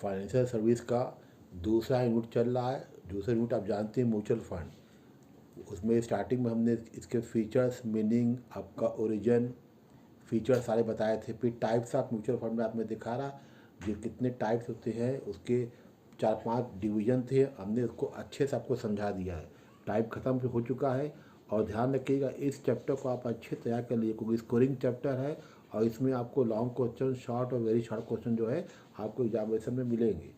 Financial service का दूसरा unit चल रहा है। दूसरा यूनिट आप जानते हैं म्यूचुअल फंड। उसमें स्टार्टिंग में हमने इसके फीचर्स, मीनिंग, आपका ओरिजिन, फीचर सारे बताए थे। फिर टाइप्स ऑफ म्यूचुअल फंड में आपने दिखा रहा जो कितने टाइप्स होते हैं, उसके 4-5 डिवीज़न थे। हमने उसको अच्छे से आपको समझा दिया है। टाइप ख़त्म हो चुका है। और ध्यान रखिएगा इस चैप्टर को आप अच्छे तैयार कर लीजिए, क्योंकि स्कोरिंग चैप्टर है और इसमें आपको लॉन्ग क्वेश्चन, शॉर्ट और वेरी शॉर्ट क्वेश्चन जो है आपको एग्जामिनेशन में मिलेंगे।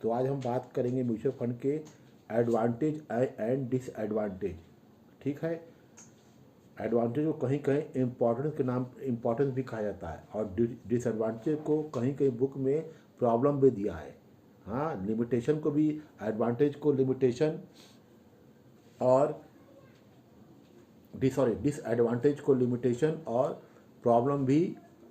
तो आज हम बात करेंगे म्यूचुअल फंड के एडवांटेज एंड डिसएडवांटेज। ठीक है। एडवांटेज को कहीं कहीं इम्पोर्टेंस के नाम इम्पोर्टेंस भी कहा जाता है, और डिसएडवांटेज को कहीं कहीं बुक में प्रॉब्लम भी दिया है। हाँ, लिमिटेशन को भी, एडवांटेज को लिमिटेशन और डिसएडवांटेज को लिमिटेशन और प्रॉब्लम भी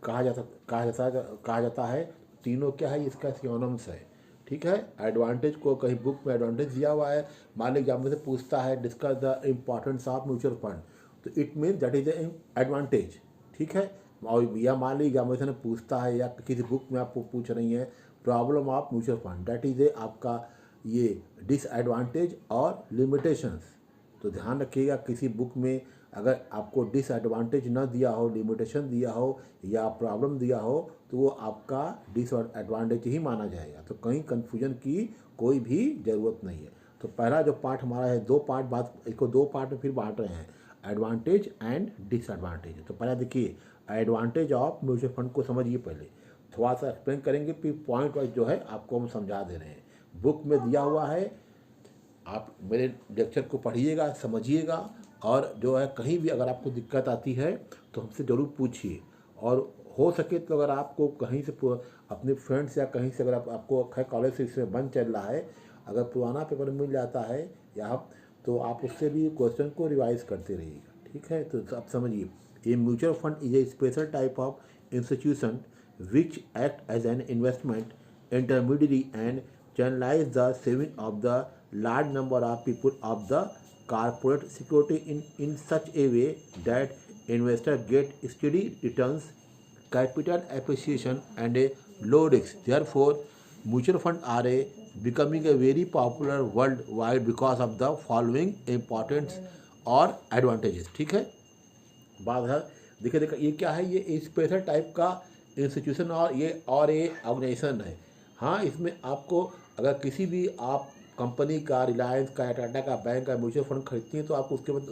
कहा जाता है। तीनों क्या है, इसका सिनोनिम्स है। ठीक है। एडवांटेज को कहीं बुक में एडवांटेज दिया हुआ है, मान लीजिए एग्जाम में से पूछता है discuss the importance of mutual fund, तो it mean that is advantage. ठीक है। और या मान लीजिए एग्जामिनेशन में पूछता है या किसी बुक में आपको पूछ रही है problem of mutual fund, that is आपका ये डिसएडवांटेज और लिमिटेशंस। तो ध्यान रखिएगा किसी बुक में अगर आपको डिसएडवांटेज ना दिया हो, लिमिटेशन दिया हो या प्रॉब्लम दिया हो, तो वो आपका डिसएडवांटेज ही माना जाएगा। तो कहीं कन्फ्यूजन की कोई भी ज़रूरत नहीं है। तो पहला जो पार्ट हमारा है, दो पार्ट बात, इसको दो पार्ट में फिर बांट रहे हैं, एडवांटेज एंड डिसएडवांटेज। तो पहला देखिए एडवांटेज ऑफ म्यूचुअल फंड को समझिए, पहले थोड़ा सा एक्सप्लेन करेंगे, फिर पॉइंट वाइज जो है आपको हम समझा दे रहे हैं। बुक में दिया हुआ है, आप मेरे लेक्चर को पढ़िएगा, समझिएगा, और जो है कहीं भी अगर आपको दिक्कत आती है तो हमसे ज़रूर पूछिए। और हो सके तो अगर आपको कहीं से अपने फ्रेंड्स या कहीं से अगर आपको खैर कॉलेज से इसमें बंद चल रहा है, अगर पुराना पेपर मिल जाता है या तो आप उससे भी क्वेश्चन को रिवाइज करते रहिएगा। ठीक है। तो आप समझिए, a mutual fund is a special type of institution which act as an investment intermediary and channelize the saving of the large number of people of the corporate security in such a way that investors get steady returns, capital appreciation and a low risk. Therefore, mutual funds are becoming a very popular worldwide because of the following importance और advantages. ठीक है। बात है, देखिए ये क्या है, ये स्पेशल टाइप का इंस्टीट्यूशन और ये ऑर्गेनाइजेशन है। हाँ, इसमें आपको अगर किसी भी आप कंपनी का, रिलायंस का या टाटा का, बैंक का म्यूचुअल फंड खरीदती हैं तो आपको उसके बाद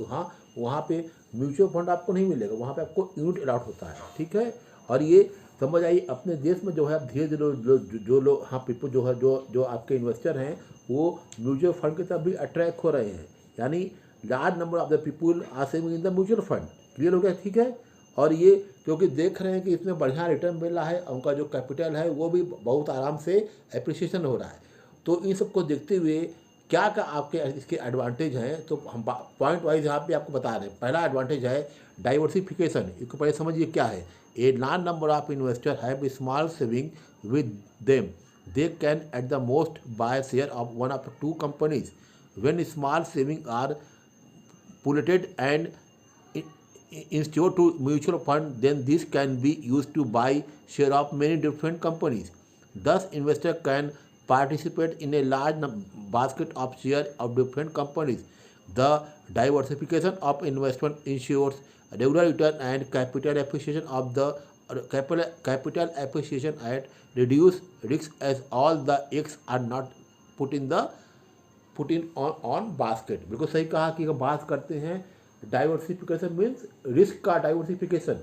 वहाँ पे म्यूचुअल फंड आपको नहीं मिलेगा, वहाँ पे आपको यूनिट अलॉट होता है। ठीक है। और ये समझ आइए, अपने देश में जो है धीरे धीरे जो लोग पीपल जो है जो आपके इन्वेस्टर हैं वो म्यूचुअल फंड की तरफ भी अट्रैक्ट हो रहे हैं। यानी large number of the people are saving in the mutual fund. Clear हो गया। ठीक है। और ये क्योंकि देख रहे हैं कि इसमें बढ़िया रिटर्न मिल रहा है, उनका जो कैपिटल है वो भी बहुत आराम से एप्रिसिएशन हो रहा है। तो इन सब को देखते हुए क्या आपके इसके एडवांटेज हैं, तो हम पॉइंट वाइज यहाँ पे आपको बता रहे हैं। पहला एडवांटेज है डाइवर्सिफिकेशन। इसको पहले समझिए क्या है। A large number of investor have small saving with them, they can at the most buy share of one of two companies. When small saving are pooled and institute to mutual fund, then this can be used to buy share of many different companies. Thus, investor can participate in a large basket of share of different companies. The diversification of investment ensures regular return and capital appreciation of the capital appreciation at reduced risk, as all the eggs are not put in on basket। बिल्कुल सही कहा कि हम बात करते हैं diversification means risk का diversification.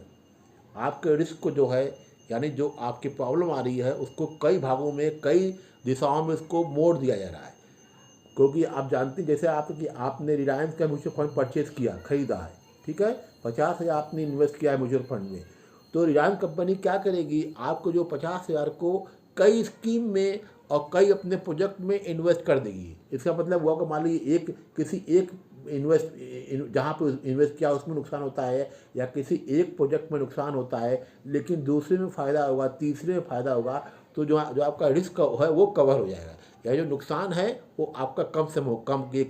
आपके रिस्क को जो है, यानी जो आपकी प्रॉब्लम आ रही है उसको कई भागों में, कई दिशाओं में उसको मोड़ दिया जा रहा है। क्योंकि आप जानते हैं जैसे आपने रिलायंस का म्यूचुअल फंड परचेज किया, खरीदा है। ठीक है। 50,000 आपने इन्वेस्ट किया है म्यूचुअल फंड में, तो रिलायंस कंपनी क्या करेगी, आपको जो 50,000 को कई स्कीम में और कई अपने प्रोजेक्ट में इन्वेस्ट कर देगी। इसका मतलब हुआ कि मान लीजिए किसी एक जहाँ पे इन्वेस्ट किया उसमें नुकसान होता है, या किसी एक प्रोजेक्ट में नुकसान होता है, लेकिन दूसरे में फ़ायदा होगा, तीसरे में फ़ायदा होगा, तो जो आपका रिस्क है वो कवर हो जाएगा, या जो नुकसान है वो आपका कम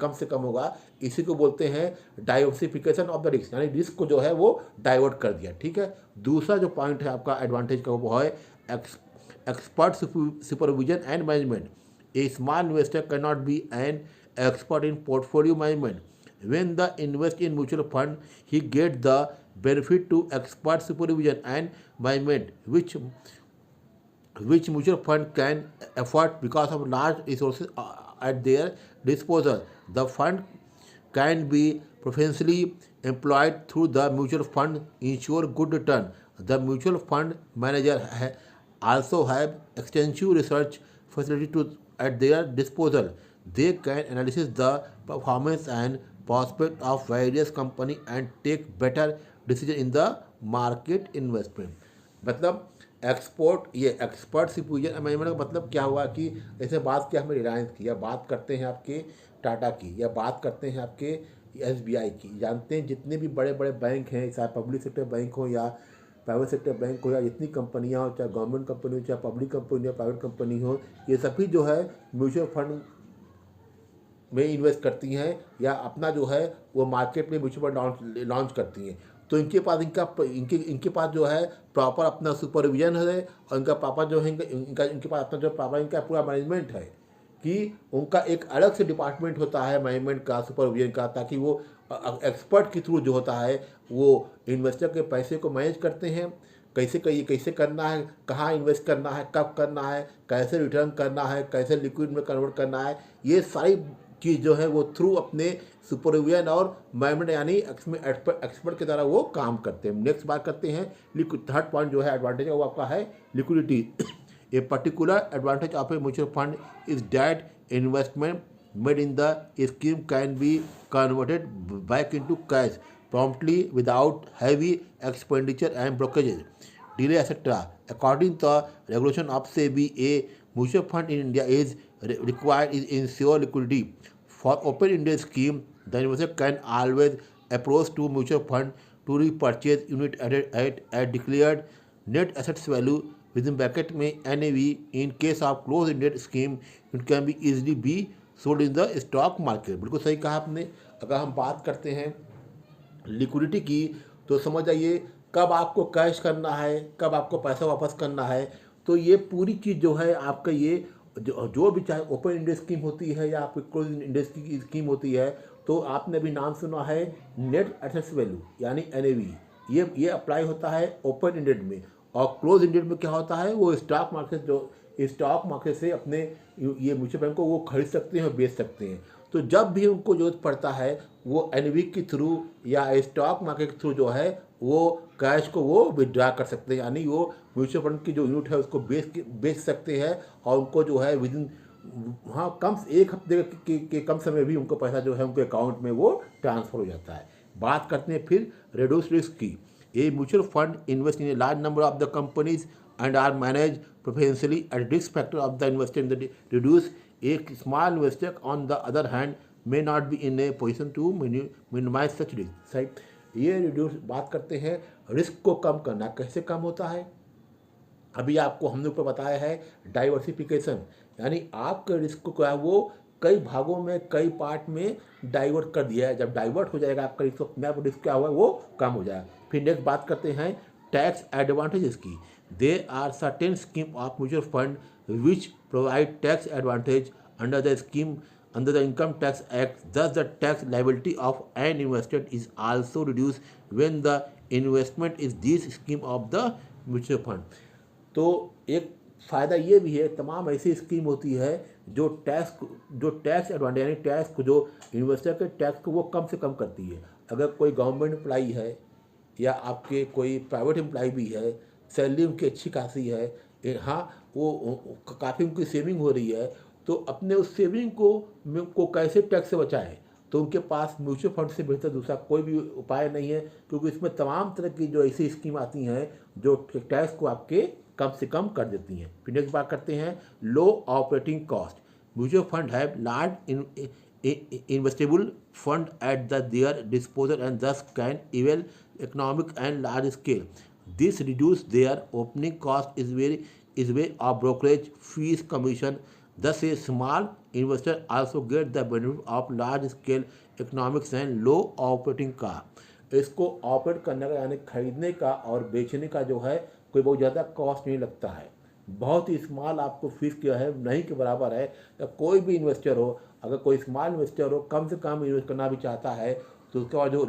से कम होगा। इसी को बोलते हैं डाइवर्सिफिकेशन ऑफ द रिस्क, यानी रिस्क को जो है वो डाइवर्ट कर दिया। ठीक है। दूसरा जो पॉइंट है आपका एडवांटेज का वो है expert supervision and management. A small investor cannot be an expert in portfolio management. When the invest in mutual fund, he gets the benefit to expert supervision and management, which mutual fund can afford because of large resources at their disposal. The fund can be professionally employed through the mutual fund ensure good return. The mutual fund manager also have extensive research facility at their disposal. They can analyze the performance and prospect of various company and take better decision in the market investment. मतलब expert सिपोजिशन management का मतलब क्या हुआ कि जैसे बात किया हमें रिलायंस की, या बात करते हैं आपके टाटा की, या बात करते हैं आपके एसबीआई की, जानते हैं जितने भी बड़े बड़े बैंक हैं, चाहे पब्लिक सेक्टर बैंक हो या प्राइवेट सेक्टर बैंक हो, या जितनी कंपनियां हो, चाहे गवर्नमेंट कंपनी हो, चाहे पब्लिक कंपनी हो, प्राइवेट कंपनी हो, ये सभी जो है म्यूचुअल फंड में इन्वेस्ट करती हैं या अपना जो है वो मार्केट में म्यूचुअल फंड लॉन्च करती हैं। तो इनके पास जो है प्रॉपर अपना सुपरविजन है, और इनका पापा जो है इनके पास अपना जो प्रॉपर इनका पूरा मैनेजमेंट है कि उनका एक अलग से डिपार्टमेंट होता है मैनेजमेंट का, सुपरविजन का, ताकि वो एक्सपर्ट के थ्रू जो होता है वो इन्वेस्टर के पैसे को मैनेज करते हैं, कैसे करना है, कहाँ इन्वेस्ट करना है, कब करना है, कैसे रिटर्न करना है, कैसे लिक्विड में कन्वर्ट करना है, ये सारी चीज़ जो है वो थ्रू अपने सुपरविजन और मैनेजमेंट यानी एक्सपर्ट के द्वारा वो काम करते हैं। नेक्स्ट बात करते हैं थर्ड पॉइंट जो है एडवांटेज वो आपका है liquidity. A particular advantage of A mutual fund is that investment made in the scheme can be converted back into cash promptly without heavy expenditure and brokerage, delay, etc. According to the regulation of SEBI, a mutual fund in India is required to ensure liquidity. For open-ended scheme, the investor can always approach to mutual fund to repurchase unit at declared net assets value within bracket में NAV. In case of closed-ended scheme, it can be easily be sold in the stock market. बिल्कुल सही कहा आपने। अगर हम बात करते हैं लिक्विडिटी की, तो समझ जाइए कब आपको कैश करना है, कब आपको पैसा वापस करना है, तो ये पूरी चीज़ जो है आपका ये जो भी चाहे ओपन इंडेक्स स्कीम होती है या आपकी क्लोज इंडेक्स की स्कीम होती है, तो आपने भी नाम सुना है नेट एसेट्स वैल्यू यानी NAV, ये अप्लाई होता है ओपन इंडेड में। और क्लोज इंडेड में क्या होता है, वो स्टॉक मार्केट से अपने ये म्यूचुअल फंड को वो खरीद सकते हैं और बेच सकते हैं। तो जब भी उनको जरूरत पड़ता है वो NAV के थ्रू या स्टॉक मार्केट के थ्रू जो है वो कैश को वो विड्रा कर सकते हैं, यानी वो म्यूचुअल फंड की जो यूनिट है उसको बेच सकते हैं और उनको जो है विदिन एक हफ्ते के कम समय भी उनको पैसा जो है उनके अकाउंट में वो ट्रांसफ़र हो जाता है। बात करते हैं फिर रिड्यूस रिस्क की। ए mutual fund invest in A large number of the companies and are managed professionally at risk factor of the investor in the reduce. A small investor on the other hand may not be in a position to minimize such risk. सही, ये reduce बात करते हैं risk को कम करना। कैसे कम होता है, अभी आपको हमने ऊपर बताया है डाइवर्सिफिकेशन, यानी आपके रिस्क को क्या वो कई भागों में कई पार्ट में डाइवर्ट कर दिया है। जब डाइवर्ट हो जाएगा आपका रिस्क, अपने आप रिस्क क्या हुआ वो कम हो जाएगा। फिर नेक्स्ट बात करते हैं टैक्स एडवांटेजेस की। There are certain schemes of mutual fund which provide tax advantage under the Income Tax Act. Thus, the tax liability of an investor is also reduced when the investment is this scheme of the mutual fund. तो एक फ़ायदा ये भी है, तमाम ऐसी scheme होती है जो टैक्स एडवांटेज यानी टैक्स को जो इन्वेस्टर के टैक्स को वो कम से कम करती है। अगर कोई गवर्नमेंट एम्प्लॉई है या आपके कोई प्राइवेट एम्प्लॉई भी है, सैलरी उनकी अच्छी खासी है, वो काफ़ी उनकी सेविंग हो रही है, तो अपने उस सेविंग को कैसे टैक्स से बचाएं, तो उनके पास म्यूचुअल फंड से बेहतर दूसरा कोई भी उपाय नहीं है, क्योंकि इसमें तमाम तरह की जो ऐसी स्कीम आती हैं जो टैक्स को आपके कम से कम कर देती हैं। फिर नेक्स्ट बात करते हैं low operating cost. Mutual fund have large investable fund at their disposal and thus can evaluate economic and large scale. This reduces their opening cost is way of brokerage fees commission. Thus, a small investor also get the benefit of large scale economics and low operating cost. इसको operate करने का यानी खरीदने का और बेचने का जो है कोई बहुत ज़्यादा कॉस्ट नहीं लगता है। बहुत ही स्मॉल आपको फीस क्या है नहीं के बराबर है। या कोई भी इन्वेस्टर हो, अगर कोई स्मॉल इन्वेस्टर हो, कम से कम इन्वेस्ट करना भी चाहता है, तो उसके बाद जो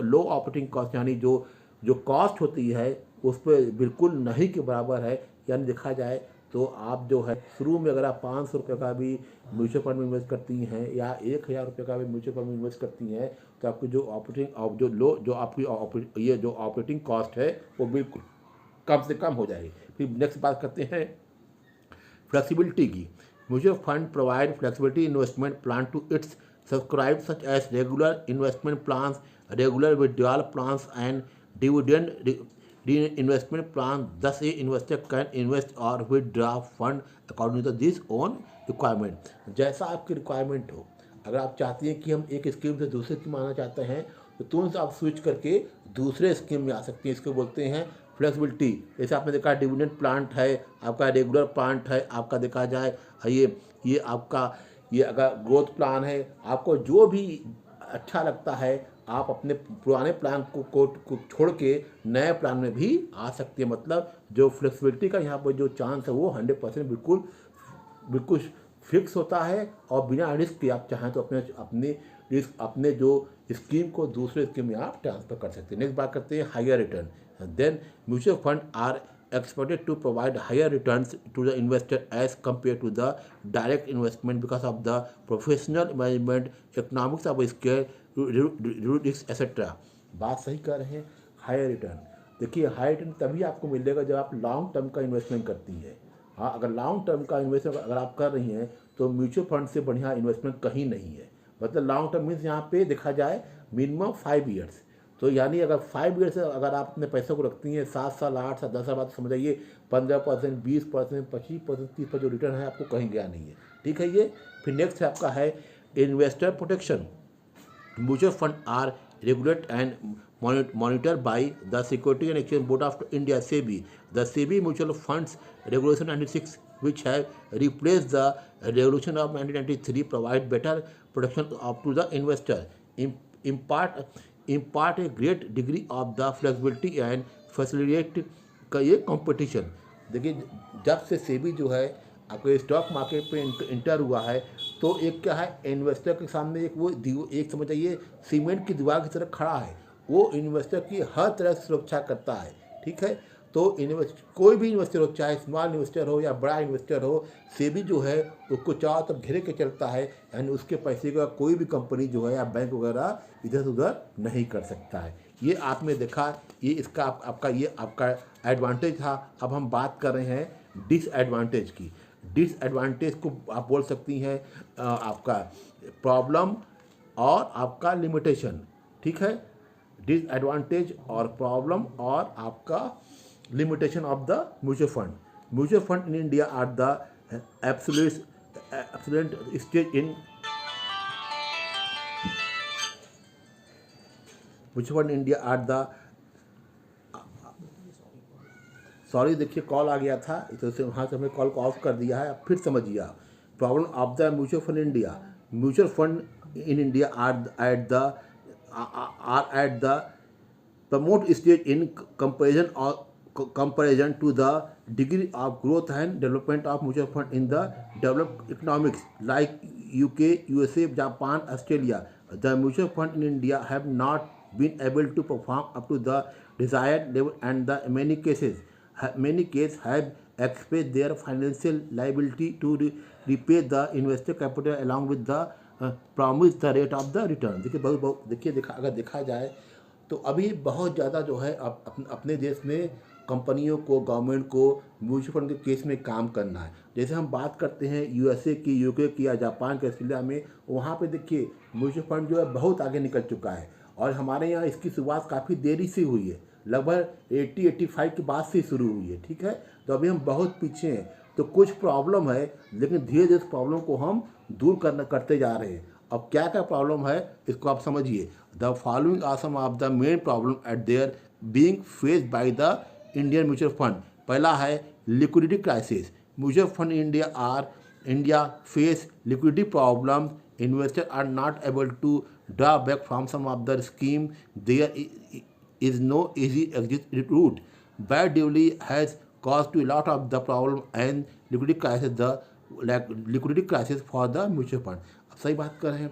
लो ऑपरेटिंग कॉस्ट यानी जो जो कॉस्ट होती है उस पर बिल्कुल नहीं के बराबर है। यानी देखा जाए तो आप जो है शुरू में अगर आप 500 रुपये का भी म्यूचुअल फंड में इन्वेस्ट करती हैं या 1000 रुपये का भी म्यूचुअल फंड में इन्वेस्ट करती हैं, तो आपकी जो ऑपरेटिंग जो लो जो आपकी ये जो ऑपरेटिंग कॉस्ट है वो बिल्कुल कम से कम हो जाएगी। फिर नेक्स्ट बात करते हैं फ्लेक्सिबिलिटी की। Mutual fund provide flexibility investment plan to its subscribe such as regular investment plans, regular withdrawal plans and dividend reinvestment plan. Thus a investor can invest or withdraw fund according to this own requirement. जैसा आपकी requirement हो, अगर आप चाहती हैं कि हम एक स्कीम से दूसरी स्कीम आना चाहते हैं तो तुरंत आप स्विच करके दूसरे स्कीम में आ सकती हैं। इसको बोलते हैं फ्लेक्सिबिलिटी। जैसे आपने देखा डिविडेंड प्लांट है, आपका रेगुलर प्लांट है, आपका देखा जाए ये आपका ये अगर ग्रोथ प्लान है, आपको जो भी अच्छा लगता है आप अपने पुराने प्लान को छोड़ के नए प्लान में भी आ सकते हैं। मतलब जो फ्लेक्सिबिलिटी का यहाँ पर जो चांस है वो 100% बिल्कुल फिक्स होता है और बिना रिस्क के आप चाहें तो अपने जो स्कीम को दूसरे स्कीम में आप ट्रांसफर कर सकते हैं। नेक्स्ट बात करते हैं higher return. Then mutual fund are expected to provide higher returns to the investor as compared to the direct investment because of the professional management, economics of scale, risks etc. बात सही कर रहे हैं। Higher return, देखिए higher return तभी आपको मिलेगा जब आप लॉन्ग टर्म का इन्वेस्टमेंट करती है। हाँ, अगर लॉन्ग टर्म का इन्वेस्टमेंट अगर आप कर रही हैं तो म्यूचुअल फंड से बढ़िया इन्वेस्टमेंट कहीं नहीं है। मतलब लॉन्ग टर्म मीन्स यहाँ पे देखा जाए मिनिमम 5 ईयर्स। तो यानी अगर 5 ईयर से अगर आप अपने पैसों को रखती हैं 7 साल 8 साल 10 साल बाद, समझ आइए 15%, 20%, 25%, 30% जो रिटर्न है आपको कहीं गया नहीं है। ठीक है ये। फिर नेक्स्ट है आपका है investor protection. Mutual fund are regulate and monitor by the security and exchange board of India SEBI. The SEBI mutual funds regulation 96 which have replaced the regulation of 1993 provide better protection up to the investor, impart a great degree of the flexibility and facilitate का ये competition. देखिए जब से सेबी जो है आपके stock market पे inter हुआ है तो एक क्या है इन्वेस्टर के सामने एक समझ आइए सीमेंट की दीवार की तरह खड़ा है। वो इन्वेस्टर की हर तरह से सुरक्षा करता है। ठीक है, तो कोई भी इन्वेस्टर हो, चाहे स्मॉल इन्वेस्टर हो या बड़ा इन्वेस्टर हो, सेबी जो है उसको चारों तरफ घेरे के चलता है। यानी उसके पैसे का कोई भी कंपनी जो है या बैंक वगैरह इधर उधर नहीं कर सकता है। ये आपने देखा, ये इसका आपका एडवांटेज था। अब हम बात कर रहे हैं डिसएडवांटेज की। डिसएडवांटेज को आप बोल सकती हैं आपका प्रॉब्लम और आपका लिमिटेशन। ठीक है, डिसएडवांटेज और प्रॉब्लम और आपका limitation of the mutual fund. Mutual fund in India are the absolute stage in mutual fund in India are the sorry देखिए कॉल आ गया था तो वहाँ से हमने कॉल को ऑफ कर दिया है। अब फिर समझिए आप problem of the mutual fund India. Mutual fund in India are at the promote stage in comparison to the degree of growth and development of mutual fund in the developed economics like UK, USA, Japan, Australia. The mutual fund in India have not been able to perform up to the desired level and the many cases have expressed their financial liability to repay the investor capital along with the promised the rate of the return. देखिए अगर देखा जाए तो अभी बहुत ज़्यादा जो है अपने देश में कंपनियों को, गवर्नमेंट को म्यूचुअल फंड के केस में काम करना है। जैसे हम बात करते हैं यूएसए की, यूके की या जापान के, ऑस्ट्रेलिया में, वहाँ पे देखिए म्यूचुअल फंड जो है बहुत आगे निकल चुका है और हमारे यहाँ इसकी शुरुआत काफ़ी देरी से हुई है, लगभग 80-85 के बाद से शुरू हुई है। ठीक है, तो अभी हम बहुत पीछे हैं। तो कुछ प्रॉब्लम है लेकिन धीरे धीरे इस प्रॉब्लम को हम दूर करते जा रहे हैं। अब क्या क्या प्रॉब्लम है इसको आप समझिए। The following are some of the main problem at there being faced by the Indian mutual fund. पहला है liquidity crisis. Mutual fund India face liquidity problem. Investor are not able to draw back from some of the scheme. There is no easy exit route. Bad delivery has cause to a lot of the problem and liquidity crisis for the mutual fund। अब सही बात कर रहे हैं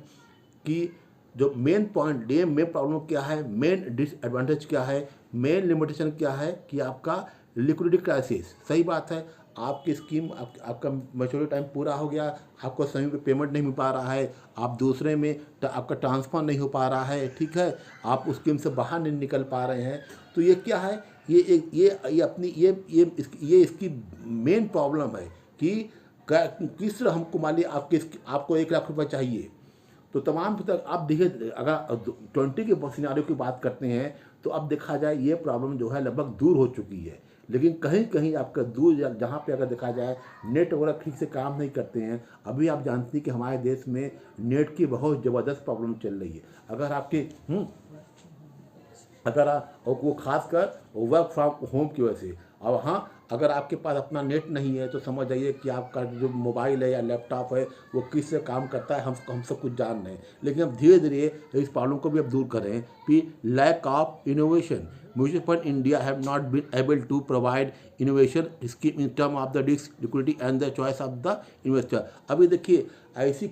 कि जो main point, ये main problem क्या है, मेन डिसएडवांटेज क्या है, मेन लिमिटेशन क्या है कि आपका लिक्विडिटी क्राइसिस। सही बात है, आपकी स्कीम आपका मैच्योरिटी टाइम पूरा हो गया, आपको समय पे पेमेंट नहीं मिल पा रहा है, आप दूसरे में आपका ट्रांसफ़र नहीं हो पा रहा है, ठीक है, आप उस स्कीम से बाहर नहीं निकल पा रहे हैं, तो ये क्या है, ये अपनी ये इसकी मेन प्रॉब्लम है कि किस तरह हमको मान लीजिए आपको 1 लाख रुपये चाहिए, तो तमाम तक आप देखिए, अगर 20 के सिनारियों की बात करते हैं तो अब देखा जाए ये प्रॉब्लम जो है लगभग दूर हो चुकी है। लेकिन कहीं कहीं आपका दूर जहाँ पे अगर देखा जाए नेट वगैरह ठीक से काम नहीं करते हैं। अभी आप जानते हैं कि हमारे देश में नेट की बहुत ज़बरदस्त प्रॉब्लम चल रही है। अगर आपके वो खासकर वर्क फ्रॉम होम की वजह से, और हाँ, अगर आपके पास अपना नेट नहीं है तो समझ जाइए कि आपका जो मोबाइल है या लैपटॉप है वो किससे काम करता है, हम सब कुछ जान रहे हैं। लेकिन अब धीरे धीरे इस प्रॉब्लम को भी अब दूर करें कि lack of innovation, mutual fund India have not been able to provide innovation scheme in term of the risk, liquidity and the choice of the investor. अभी देखिए ऐसी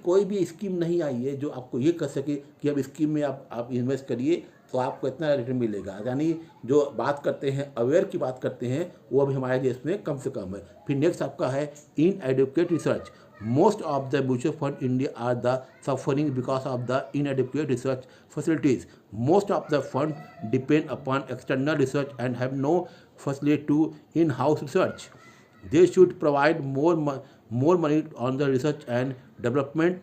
कोई भी स्कीम नहीं आई है जो आपको ये कह सके कि अब स्कीम में आप इन्वेस्ट करिए तो आपको इतना रिटर्न मिलेगा। यानी जो बात करते हैं अवेयर की बात करते हैं वो अभी हमारे देश में कम से कम है। फिर नेक्स्ट आपका है inadequate research. Most of the mutual fund India are the suffering because of the inadequate research facilities. Most of the fund depend upon external research and have no facility to in house research. They should provide more money on the research and development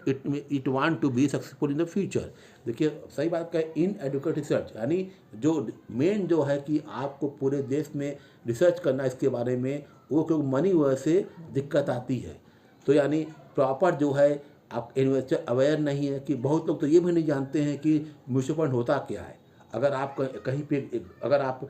it want to be successful in the future। देखिए सही बात का inadequate research, यानी जो main जो है कि आपको पूरे देश में रिसर्च करना इसके बारे में, वो क्योंकि मनी वजह से दिक्कत आती है। तो यानी प्रॉपर जो है आप इन्वेस्टर अवेयर नहीं है कि बहुत लोग तो ये भी नहीं जानते हैं कि म्यूचुअल फंड होता क्या है। अगर आप कहीं पे अगर आप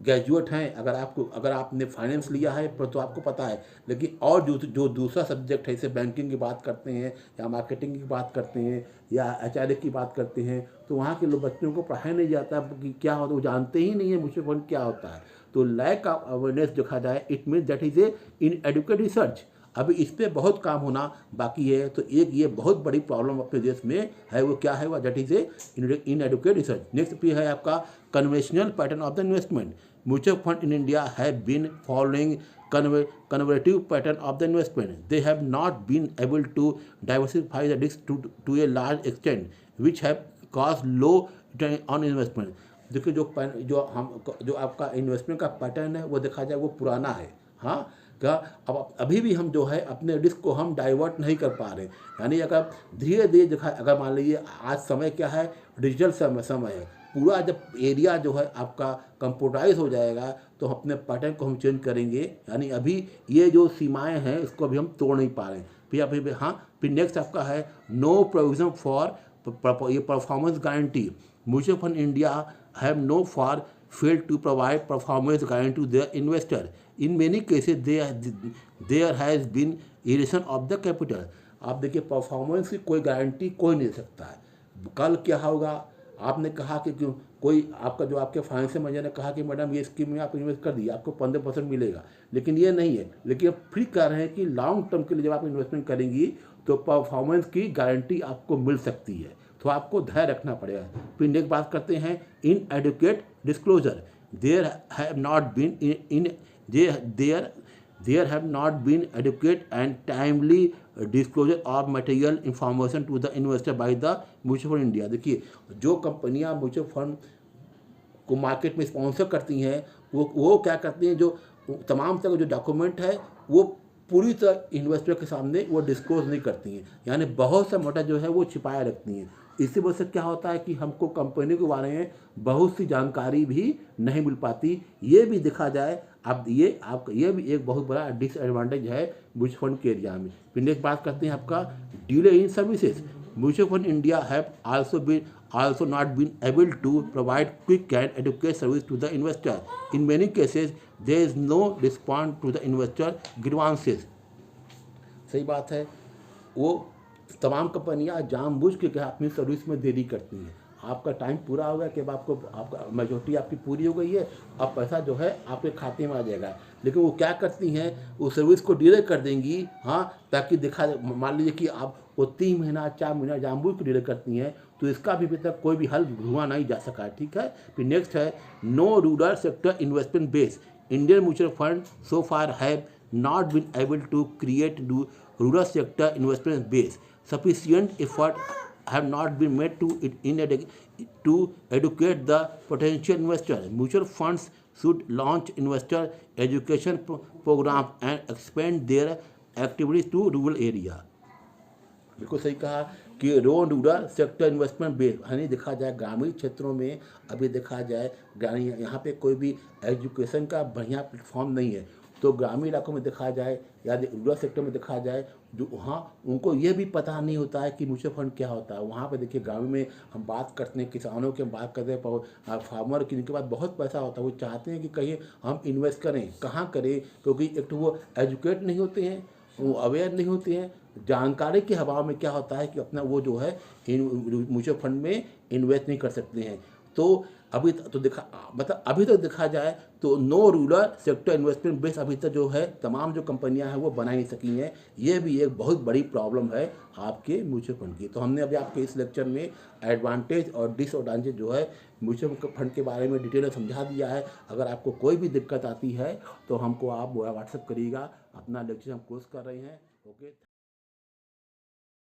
ग्रेजुएट हैं, अगर आपने फाइनेंस लिया है तो आपको पता है, लेकिन और जो दूसरा सब्जेक्ट है, जैसे बैंकिंग की बात करते हैं या मार्केटिंग की बात करते हैं या एचआरए की बात करते हैं, तो वहाँ के लोग बच्चों को पढ़ाया नहीं जाता कि क्या होता है, वो जानते ही नहीं है म्यूचुअल फंड क्या होता है। तो लैक ऑफ अवेयरनेस देखा जाए, it means that is a inadequate research. अभी इस पर बहुत काम होना बाकी है। तो एक ये बहुत बड़ी प्रॉब्लम अपने देश में है, वो क्या है, वो that is a inadequate research. Next पे है आपका conventional pattern of the investment. Mutual fund in India have been following conservative pattern of the investment. They have not been able to diversify the risk to a large extent, which have caused low return on investment. देखिए जो आपका investment का pattern है वो देखा जाए वो पुराना है। हाँ, क्या अब अभी भी हम जो है अपने रिस्क को हम डाइवर्ट नहीं कर पा रहे। यानी अगर धीरे धीरे देखा, अगर मान लीजिए आज समय क्या है, डिजिटल समय है, पूरा जब एरिया जो है आपका कंप्यूटराइज हो जाएगा तो अपने पैटर्न को हम चेंज करेंगे। यानी अभी ये जो सीमाएं हैं इसको अभी हम तोड़ नहीं पा रहे हैं। फिर नेक्स्ट आपका है नो प्रोविजन फॉर ये performance guarantee. Mutual fund India have no for failed to provide performance guarantee to their investor. In many cases there has been erosion of the capital. आप देखिए परफॉर्मेंस की कोई guarantee कोई नहीं दे सकता है। कल क्या होगा, आपने कहा कि क्यों कोई आपका जो आपके फाइनेंशियल मैनेजर ने कहा कि मैडम ये स्कीम में आप इन्वेस्ट कर दिए आपको 15% मिलेगा, लेकिन ये नहीं है। लेकिन अब फिर कह रहे हैं कि लॉन्ग टर्म के लिए जब आप इन्वेस्टमेंट करेंगी तो परफॉर्मेंस की गारंटी आपको मिल सकती है, तो आपको धैर्य रखना पड़ेगा। फिर नेक्स्ट बात करते हैं inadequate disclosure. There have not been adequate and timely disclosure of material information to the investor by the mutual fund India. देखिए जो कंपनियां म्यूचुअल फंड को मार्केट में स्पॉन्सर करती हैं वो क्या करती हैं, जो तमाम तरह के जो डॉक्यूमेंट है वो पूरी तरह इन्वेस्टर के सामने वो डिस्क्लोज नहीं करती हैं। यानी बहुत सा मोटा जो है वो छिपाए रखती हैं। इसी वजह से क्या होता है कि हमको कंपनी के बारे में बहुत सी जानकारी भी नहीं मिल पाती। ये भी देखा जाए अब ये भी एक बहुत बड़ा डिसएडवांटेज है म्यूचुअल फंड के एरिया में। फिर नेक्स्ट बात करते हैं आपका delay in services. Mutual fund India have also not been able to provide quick and adequate service to the investor. In many cases, there is no response to the investor grievances. सही बात है, वो तमाम कंपनियां जानबूझ के अपनी service में देरी करती हैं। आपका टाइम पूरा हो गया कि अब आपको आपका मेजोरिटी आपकी पूरी हो गई है, अब पैसा जो है आपके खाते में आ जाएगा। लेकिन वो क्या करती हैं, वो सर्विस को डिले कर देंगी, हाँ, ताकि दिखा, मान लीजिए कि आप वो 3 महीना 4 महीना जानबूझ के डिले करती हैं, तो इसका भी अभी तक कोई भी हल ढूंढा नहीं जा सका है। ठीक है, फिर नेक्स्ट है no rural sector investment base Indian mutual fund so far have not been able to create rural sector investment base. Sufficient effort have not been made to educate the potential investor. Mutual funds should launch investor education programs and expand their activities to rural area. बिल्कुल सही कहा कि rural sector investment base, यानी देखा जाए ग्रामीण क्षेत्रों में अभी देखा जाए यहाँ पे कोई भी एजुकेशन का बढ़िया प्लेटफॉर्म नहीं है। तो ग्रामीण इलाकों में देखा जाए या रूरल सेक्टर में देखा जाए, जो वहाँ उनको ये भी पता नहीं होता है कि म्यूचुअल फंड क्या होता है। वहाँ पे देखिए ग्रामीण में हम बात करते हैं किसानों की, हम बात करते हैं फार्मर की, जिनके पास बहुत पैसा होता है, वो चाहते हैं कि कहीं हम इन्वेस्ट करें, कहाँ करें, क्योंकि एक तो वो एजुकेट नहीं होते हैं, वो अवेयर नहीं होते हैं। जानकारी के अभाव में क्या होता है कि अपना वो जो है म्यूचुअल फंड में इन्वेस्ट नहीं कर सकते हैं। तो अभी तो अभी तक देखा जाए तो no rural sector investment base अभी तक जो है तमाम जो कंपनियां हैं वो बना नहीं सकी हैं। ये भी एक बहुत बड़ी प्रॉब्लम है आपके म्यूचुअल फंड की। तो हमने अभी आपके इस लेक्चर में एडवांटेज और डिसएडवांटेज जो है म्यूचुअल फंड के बारे में डिटेल में समझा दिया है। अगर आपको कोई भी दिक्कत आती है तो हमको आप व्हाट्सएप करिएगा। अपना लेक्चर हम क्लोज कर रहे हैं। ओके।